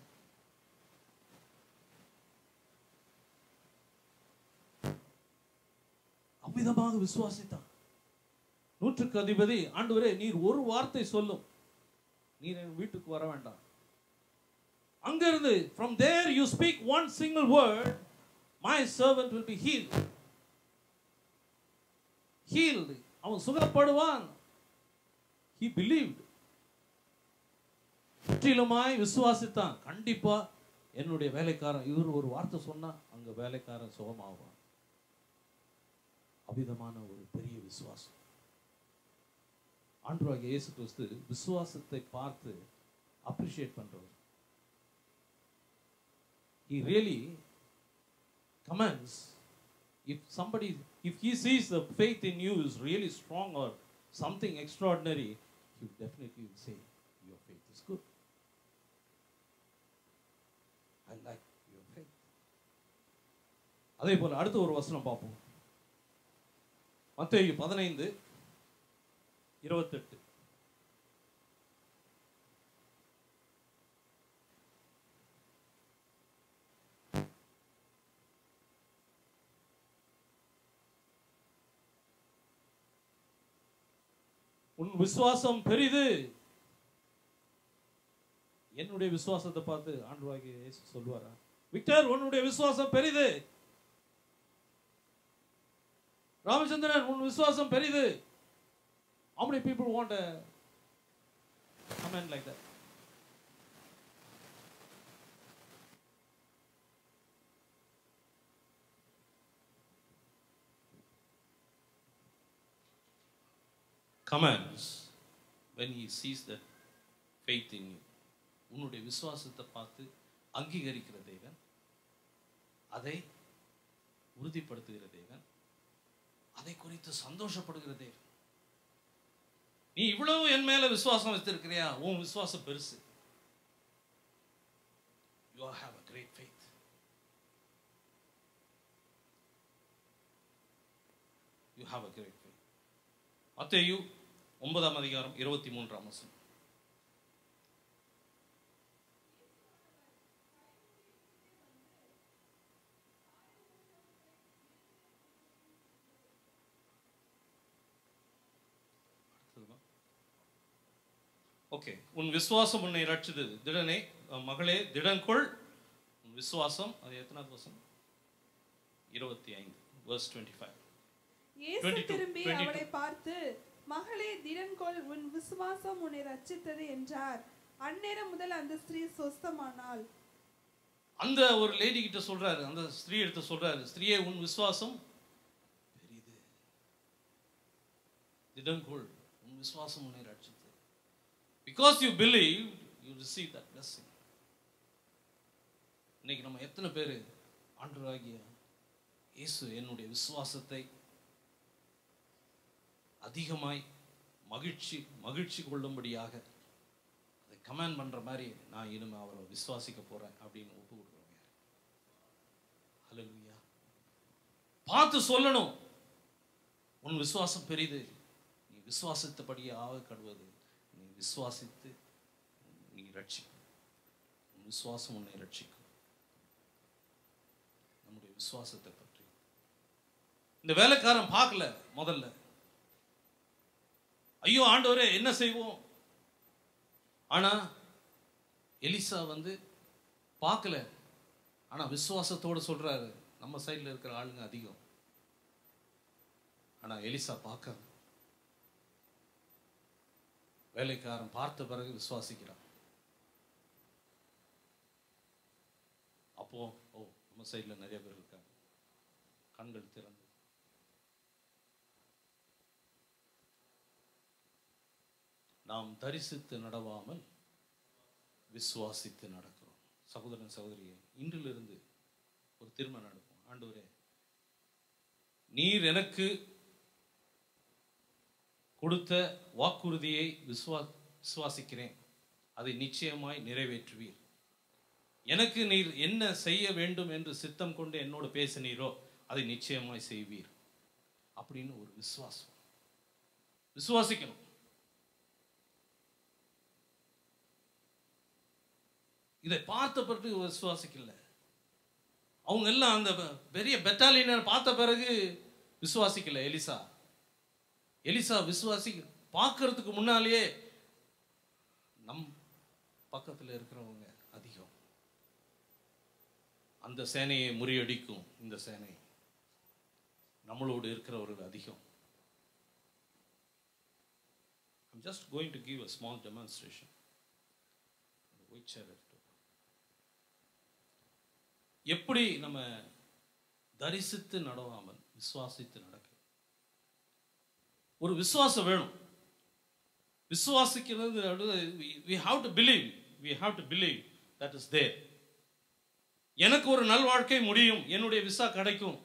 அமிதமாக விசுவாசித்தான். 100க்கு அதிபதி, ஆண்டவரே நீர் ஒரு வார்த்தை சொல்லும், நீர் என் வீட்டுக்கு வர வேண்டாம். அங்கிருந்து from there you speak one single word, my servant will be healed. Healed. அவன் சுகப்படுவான். He believed. முற்றிலுமாய் விசுவாசித்தான். கண்டிப்பா என்னுடைய வேலைக்காரன் இவர் ஒரு வார்த்தை சொன்னா அங்க வேலைக்காரன் சுகமாவான். அபிதமான ஒரு பெரிய விசுவாசம். ஆண்டவராகிய இயேசு கிறிஸ்து விசுவாசத்தை பார்த்து அப்ரிஷியேட் பண்றவர். He really commends. If he sees the faith in you is really strong or something extraordinary, he definitely will say your faith is good. I like your faith. அதே போல அடுத்த ஒரு வசனம் பார்ப்போம். மத்தேயு 15:28. உன் விசுவாசம் பெரிது. என்னுடைய விசுவாசத்தை பார்த்து ஆண்டவராகிய இயேசு சொல்வாரா, விக்டர் உன்னுடைய விசுவாசம் பெரிது, ராமச்சந்திரன் உன் விசுவாசம் பெரிது? How many people want a comment like that? Comments when he sees that faith in you. உன்னுடைய விசுவாசத்தை பார்த்து அங்கீகரிக்கிற தேவன், அதை உறுதிப்படுத்துகிற தேவன், அதை குறித்து சந்தோஷப்படுகிற தேவன். நீ இவ்வளவு என் மேல விசுவாசம் வச்சிருக்கிறியா? உன் விசுவாசம் பெருசு. You have a great faith. You have a great faith. மத்தேயு 9:23. ஓகே, உன் விசுவாசம் உன்னை ரட்சித்தது. திடனே மகளே திடன்கொள், உன் விசுவாசம். அது எத்தனாவது வசனம்? 25 verse 25. இயேசு திரும்பி அவளை பார்த்து, மகளே திடன்கொள், உன் விசுவாசம் உன்னை ரட்சித்தது என்றார். அந்நேரம் முதல் அந்த ஸ்திரீ சொஸ்தமானாள். அந்த ஒரு லேடி கிட்ட சொல்றாரு, அந்த ஸ்திரீ எடுத்து சொல்றாரு, ஸ்திரீயே உன் விசுவாசம் பெரிது, திடன்கொள், உன் விசுவாசம் உன்னை ரட்சித்தது. Because you believed, you received that blessing. இன்னைக்கு நம்ம எத்தனை பேர் ஆண்டவராகிய இயேசு என்னுடைய விசுவாசத்தை அதிகமாய் மகிழ்ச்சி கொள்ளும்படியாக அதை கமாண்ட் பண்ற மாதிரி நான் இனிமே அவரை விசுவாசிக்க போறேன் அப்படின்னு ஒப்பு கொடுக்குறோங்க. ஹல்லேலூயா. பார்த்து சொல்லணும், உன் விசுவாசம் பெரிது, நீ விசுவாசித்தபடியே ஆக கடவுது, நீ விசுவாசித்து நீ ரட்சிக்கும், உன் விசுவாசம் உன்னை ரட்சிக்கும். நம்முடைய விசுவாசத்தை பற்றி இந்த வேலைக்காரன் பார்க்கல. முதல்ல ஐயோ ஆண்டவரே என்ன செய்வோம், ஆனா எலிசா பார்க்கல, ஆனா விசுவாசத்தோடு சொல்றாரு. நம்ம சைட்ல இருக்கிற ஆளுங்க அதிகம், ஆனா எலிசா பார்க்க, வேலைக்காரன் பார்த்த பிறகு விசுவாசிக்கிறான். அப்போ நம்ம சைட்ல நிறைய பேர் இருக்காங்க, கண்கள் திறந்து. நாம் தரிசித்து நடவாமல் விசுவாசித்து நடக்கிறோம். சகோதரன் சகோதரியே, இன்றிலிருந்து ஒரு தீர்மானம் நடக்கும். ஆண்டவரே, நீர் எனக்கு கொடுத்த வாக்குறுதியை விசுவாசிக்கிறேன், அதை நிச்சயமாய் நிறைவேற்றுவீர். எனக்கு நீர் என்ன செய்ய வேண்டும் என்று சித்தம் கொண்டு என்னோடு பேசினீரோ அதை நிச்சயமாய் செய்வீர் அப்படின்னு ஒரு விசுவாசிக்கணும். இதை பார்த்த பிறகு விசுவாசிக்கல. அவங்க எல்லாம் அந்த பெரிய பெட்டாலியனை பார்த்த பிறகு விசுவாசிக்கல. எலிசா பார்க்கறதுக்கு முன்னாலேயே நம் பக்கத்தில் இருக்கிறவங்க அதிகம், அந்த சேனையை முறியடிக்கும் இந்த சேனை நம்மளோடு இருக்கிறவர்கள் அதிகம். I'm just going to give a small demonstration. எப்படி நம்ம தரிசித்து நடவாமல் விசுவாசித்து நடக்க ஒரு விசுவாசம் வேணும். விசுவாசிக்கிறது we have to believe that is there. எனக்கு ஒரு நல் வாழ்க்கை முடியும், என்னுடைய விசா கிடைக்கும்,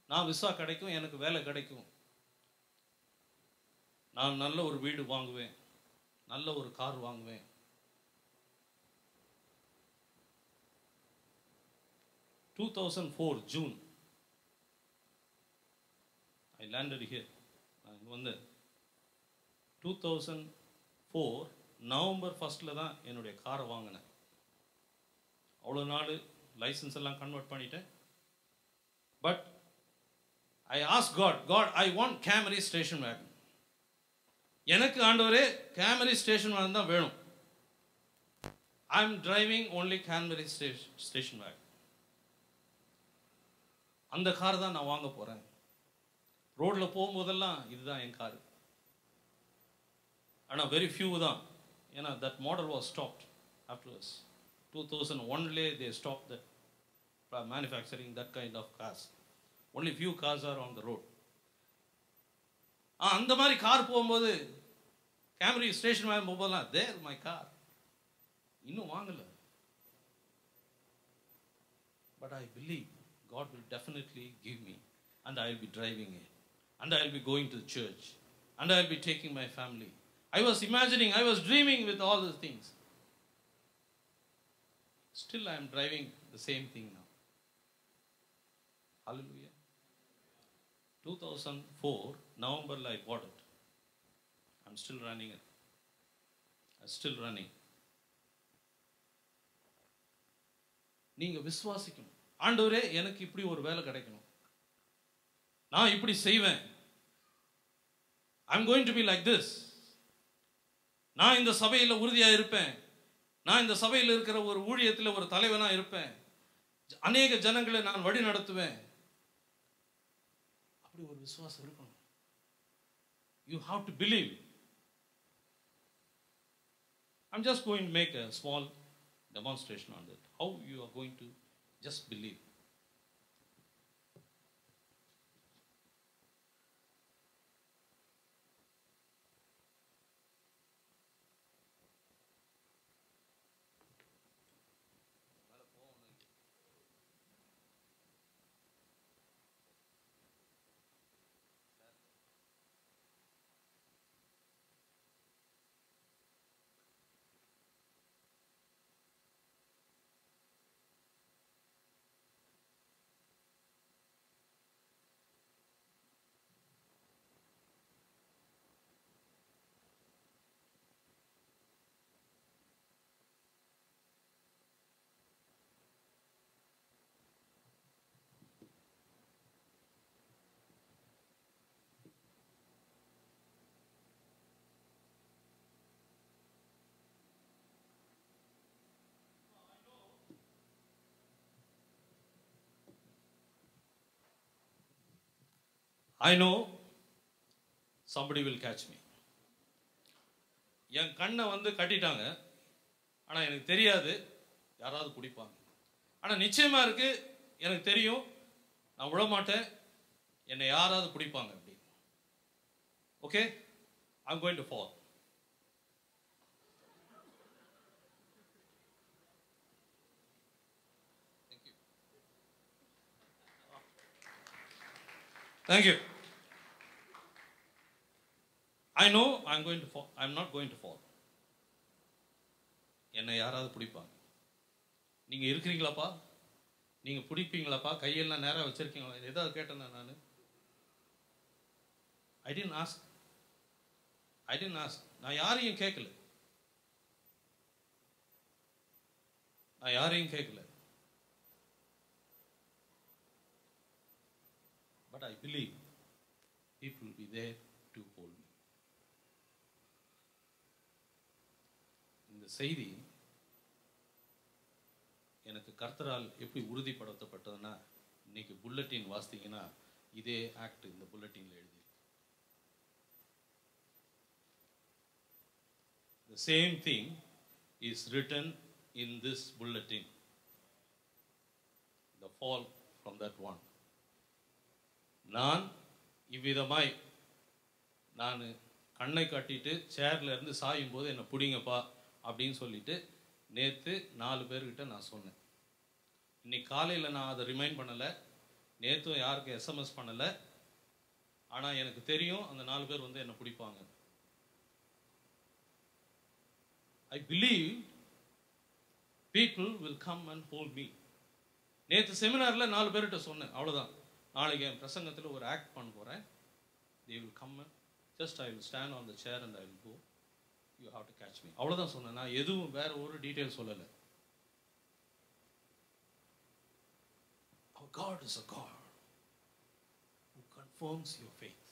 நான் விசா கிடைக்கும், எனக்கு வேலை கிடைக்கும், நான் நல்ல ஒரு வீடு வாங்குவேன், நல்ல ஒரு கார் வாங்குவேன். June I landed here. நான் 2004 November 1 தான் என்னுடைய காரை வாங்கினேன். அவ்வளோ நாள் லைசன்ஸ் எல்லாம் கன்வெர்ட் பண்ணிட்டேன். But I asked God, I want Camry station wagon. எனக்கு ஆண்டவரே Camry station wagon தான் வேணும். I'm driving only Camry station wagon. அந்த கார் தான் நான் வாங்க போறேன். ரோட்ல போகும்போதெல்லாம் இதுதான் என் கார். ஆனால் வெரி ஃபியூ தான், ஏன்னா that model was stopped afterwards. 2001 they stopped that manufacturing that kind of cars. Only few cars are on the road. அந்த மாதிரி கார் போகும்போது Camry ஸ்டேஷன் வாங்க போகலாம், there my car. இன்னும் வாங்கல. But I believe God will definitely give me, and I will be driving it, and I will be going to the church, and I will be taking my family. I was imagining, I was dreaming with all those things. Still I am driving the same thing now. Hallelujah. 2004 November I bought it. I'm still running it. I'm still running. நீங்க விசுவாசிக்கணும். ஆண்டவரே எனக்கு இப்படி ஒரு வேலை கிடைக்கணும், நான் இப்படி செய்வேன், I'm going to be like this. நான் இந்த சபையில் உறுதியாக இருப்பேன், நான் இந்த சபையில் இருக்கிற ஒரு ஊழியத்தில் ஒரு தலைவனாக இருப்பேன், அநேக ஜனங்களை நான் வழி நடத்துவேன். அப்படி ஒரு விசுவாசம் இருக்கணும். You have to believe. I'm just going to make a small demonstration on that. How you are going to just believe. I know somebody will catch me. என் கண்ணை வந்து கட்டிட்டாங்க, ஆனால் எனக்கு தெரியாது யாராவது பிடிப்பாங்க. ஆனால் நிச்சயமாக இருக்கு, எனக்கு தெரியும் நான் விட மாட்டேன், என்னை யாராவது பிடிப்பாங்க அப்படி. Okay, I'm going to fall. Thank you. I know I'm going to fall. I'm not going to fall. என்னை யாராவது பிடிப்பாங்க. நீங்கள் இருக்கிறீங்களாப்பா, நீங்கள் பிடிப்பீங்களாப்பா, கையெல்லாம் நேராக வச்சிருக்கீங்களா, ஏதாவது கேட்டேன்னா நான் I didn't ask. நான் யாரையும் கேட்கல. But I believe people will be there to hold me. இந்த செய்தி எனக்கு கர்த்தரால் எப்படி உறுதிப்படுத்தப்பட்டதுன்னா, இன்னைக்கு புல்லட்டின் வாசித்தீங்கன்னா இதே ஆக்ட் இந்த புல்லட்டின்ல எழுதி. The same thing is written in this bulletin. The fall from that one. நான் இவ்விதமாய் நான் கண்ணை கட்டிட்டு சேர்ல இருந்து சாயும் போது என்னை பிடிங்கப்பா அப்படின்னு சொல்லிட்டு நேற்று 4 பேர்கிட்ட நான் சொன்னேன். இன்னைக்கு காலையில் நான் அதை ரிமைண்ட் பண்ணலை, நேற்றும் யாருக்கும் எஸ்எம்எஸ் பண்ணலை. ஆனால் எனக்கு தெரியும் அந்த 4 பேர் வந்து என்னை பிடிப்பாங்க. I believe people will come and hold me. நேற்று செமினாரில் 4 பேர்கிட்ட சொன்னேன், அவ்வளோதான். நாளைக்கு என் பிரசங்கத்தில் ஒரு ஆக்ட் பண்ண போகிறேன். They will come and just I will stand on the chair and I will go. You have to catch me. அவ்வளோதான் சொன்னேன். நான் எதுவும் வேற ஒரு டீட்டெயில் சொல்லலை. Our God is a God who confirms your faith.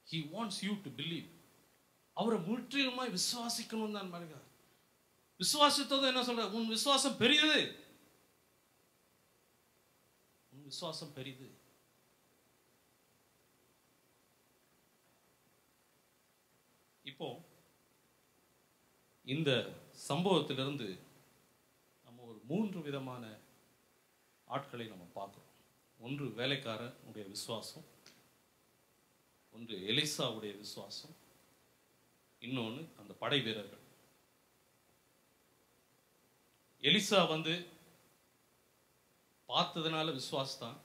He wants you to believe. அவரை முற்றிலுமாய் விசுவாசிக்கணும் தான் பாருங்க. விசுவாசித்தது என்ன சொல்ற? உன் விசுவாசம் பெரியது, உன் விசுவாசம் பெரியது. இப்போ இந்த சம்பவத்திலிருந்து நம்ம ஒரு 3 விதமான ஆட்களை நம்ம பார்க்கிறோம். ஒன்று வேலைக்காரனுடைய விசுவாசம், ஒன்று எலிசாவுடைய விசுவாசம், இன்னொன்று அந்த படை வீரர்கள். எலிசா வந்து பார்த்ததுனால விசுவாசம்.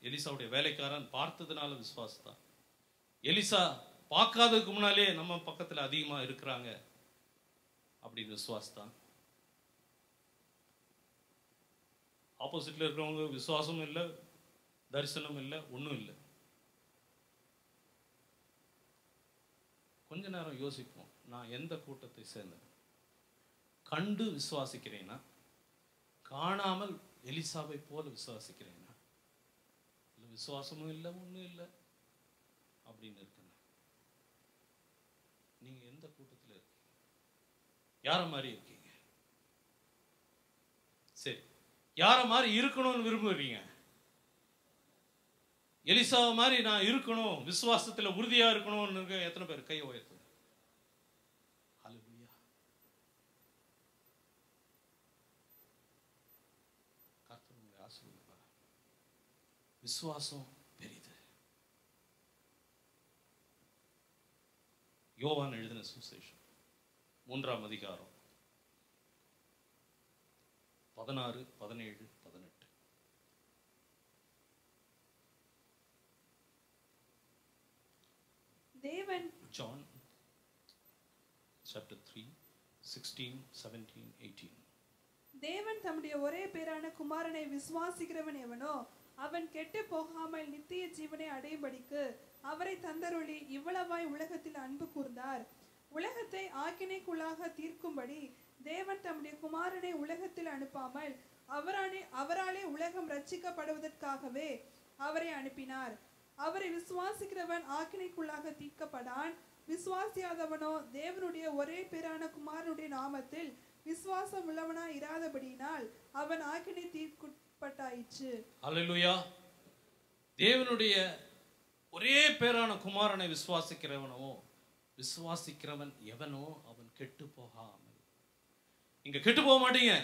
எலிசாவுடைய வேலைக்காரன் பார்த்ததுனால விசுவாசம். எலிசா பார்க்காததுக்கு முன்னாலே நம்ம பக்கத்தில் அதிகமாக இருக்கிறாங்க அப்படின்னு விசுவாசம். ஆப்போசிட்ல இருக்கிறவங்க விசுவாசமும் இல்லை, தரிசனம் இல்லை, ஒன்றும் இல்லை. கொஞ்ச நேரம் யோசிப்போம், நான் எந்த கூட்டத்தை சேர்ந்தேன்? கண்டு விசுவாசிக்கிறேன்னா, காணாமல் எலிசாவை போல விசுவாசிக்கிறேன்னா, இல்லை விசுவாசமும் இல்லை, ஒன்றும் இல்லை அப்படின்னு இருக்குங்க. நீங்க எந்த கூட்டத்தில் இருக்கீங்க? யார மாதிரி இருக்கீங்க? சரி, யார மாதிரி இருக்கணும்னு விரும்புறீங்க? எலிசாவை மாதிரி நான் இருக்கணும், விசுவாசத்தில் உறுதியா இருக்கணும்னு எத்தனை பேர் கை உயர்த்து? ஹல்லேலூயா. கர்த்தர் உங்களை ஆசீர்வதிப்பார். விசுவாசம் பெரிது. யோவான் எழுதின சுவிசேஷம் 3ஆம் அதிகாரம் 16, 17, 18. தேவன் John chapter 3, 16, 17, 18. தேவன் தம்முடைய ஒரே பேரான குமாரனை விசுவாசிக்கிறவன் எவனோ அவன் கெட்டு போகாமல் நித்திய ஜீவனை அடையும்படிக்கு அவரை தந்தருளி இவ்வளவாய் உலகத்தில் அன்பு கூர்ந்தார். உலகத்தை ஆக்கினைக்குள்ளாக தீர்க்கும்படி தேவன் தம்முடைய குமாரனை உலகத்தில் அனுப்பாமல் அவராலே உலகம் ரட்சிக்கப்படுவதற்காகவே அவரை அனுப்பினார். அவரை விசுவாசிக்கிறவன் ஆக்கினைக்குள்ளாக தீர்க்கப்படான். விசுவாசியாதவனோ தேவனுடைய ஒரே பேரான குமாரனுடைய நாமத்தில் விசுவாசம் உள்ளவனாய் இராதபடியினால் அவன் ஆக்கினை தீர்க்கப்பட்டாயிற்று. அல்லேலூயா. தேவனுடைய ஒரே பேரான குமாரனை விசுவாசிக்கிறவன் எவனோ அவன் கெட்டு போகாமல். நீங்க கெட்டு போக மாட்டீங்க.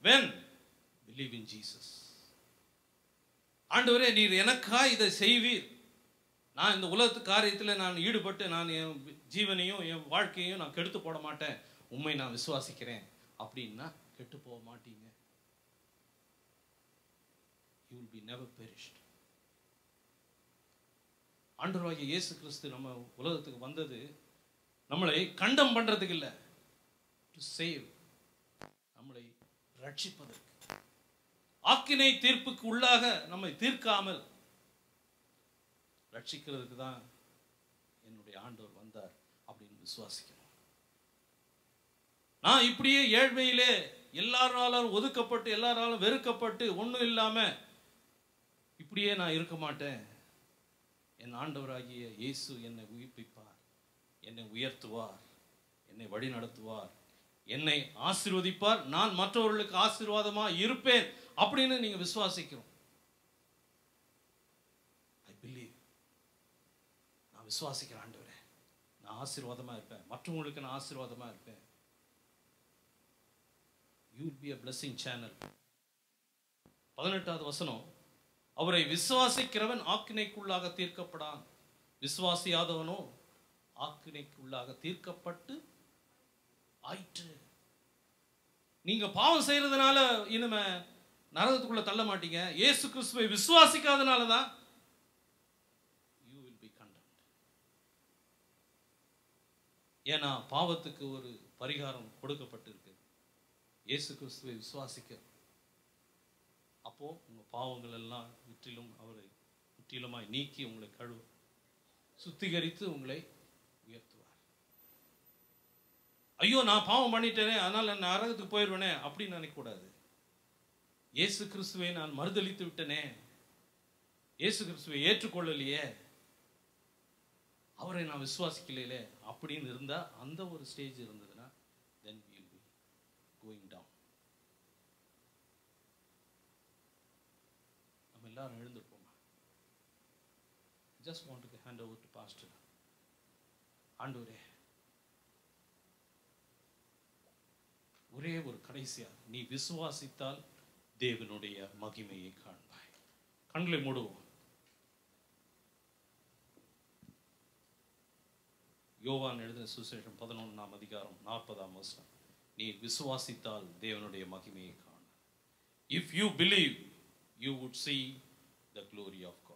when believe in Jesus. ஆண்டவரே, நீர் எனக்காய் இதை செய்வீர். நான் இந்த உலகத்து காரியத்தில் நான் ஈடுபட்டு நான் என் ஜீவனையும் என் வாழ்க்கையும் நான் கெடுத்து போட மாட்டேன், உண்மை நான் விசுவாசிக்கிறேன் அப்படின்னா கெட்டு போக மாட்டீங்க. you will be never perished. ஆண்டவராகிய இயேசு கிறிஸ்து நம்ம உலகத்துக்கு வந்தது நம்மளை கண்டம் பண்றதுக்கு இல்லை, டு சேவ், நம்மளை ரட்சிப்பதற்கு. ஆக்கினை தீர்ப்புக்கு உள்ளாக நம்மை தீர்க்காமல் ரட்சிக்கிறதுக்கு தான் என்னுடைய ஆண்டவர் வந்தார் அப்படின்னு விசுவாசிக்கணும். நான் இப்படியே ஏழ்மையிலே எல்லாராலும் ஒதுக்கப்பட்டு எல்லாராலும் வெறுக்கப்பட்டு ஒன்றும் இல்லாம இப்படியே நான் இருக்க மாட்டேன். என் ஆண்டவராகிய இயேசு என்னை உயிர்ப்பிப்பார், என்னை உயர்த்துவார், என்னை வழி நடத்துவார், என்னை ஆசீர்வதிப்பார், நான் மற்றவர்களுக்கு ஆசீர்வாதமா இருப்பேன் அப்படின்னு நீங்க விசுவாசிக்கிறோம். ஐ பிலீவ், நான் விசுவாசிக்கிறேன் ஆண்டவரே, நான் ஆசீர்வாதமா இருப்பேன், மற்றவங்களுக்கு நான் ஆசீர்வாதமா இருப்பேன். You will be a blessing channel. 18வது வசனம், அவரை விசுவாசிக்கிறவன் ஆக்கினைக்குள்ளாக தீர்க்கப்படான், விசுவாசியாதவனோ ஆக்கினைக்குள்ளாக தீர்க்கப்பட்டு ஆயிற்று. நீங்க பாவம் செய்யறதுனால இனிமே நரகத்துக்குள்ள தள்ள மாட்டீங்க. இயேசு கிறிஸ்துவை விசுவாசிக்காதனால தான் you will be condemned. ஏன்னா பாவத்துக்கு ஒரு பரிகாரம் கொடுக்கப்பட்டிருக்கு. இயேசு கிறிஸ்துவை விசுவாசிக்க, அப்போ உங்க பாவங்கள் எல்லாம் முற்றிலும் அவரை முற்றிலுமாய் நீக்கி உங்களை சுத்திகரித்து உங்களை உயர்த்துவார். ஐயோ நான் பாவம் பண்ணிட்டேனே அதனால நான் நரகத்துக்கு போயிடுவேனே அப்படின்னு நினைக்க கூடாது. இயேசு கிறிஸ்துவை நான் மறுதலித்து விட்டனே, இயேசு கிறிஸ்துவை ஏற்றுக்கொள்ளலையே, அவரை நான் விசுவாசிக்கலையே அப்படின்னு இருந்தா, அந்த ஒரு ஸ்டேஜ் இருந்ததுன்னா then we will be going down. நம்ம எல்லாரும் எழுந்திருப்போமா? Just want to hand over to pastor. ஆண்டவரே, ஒரே ஒரு கடைசியா, நீ விசுவாசித்தால் தேவனுடைய மகிமையை காண்பாய். கண்களை மூடுவோம். யோவான் எழுதின சுவிசேஷம் 11ஆம் அதிகாரம் 40ஆம் வசனம், நீ விசுவாசித்தால் தேவனுடைய மகிமையை காண. If you believe, you would see the glory of God.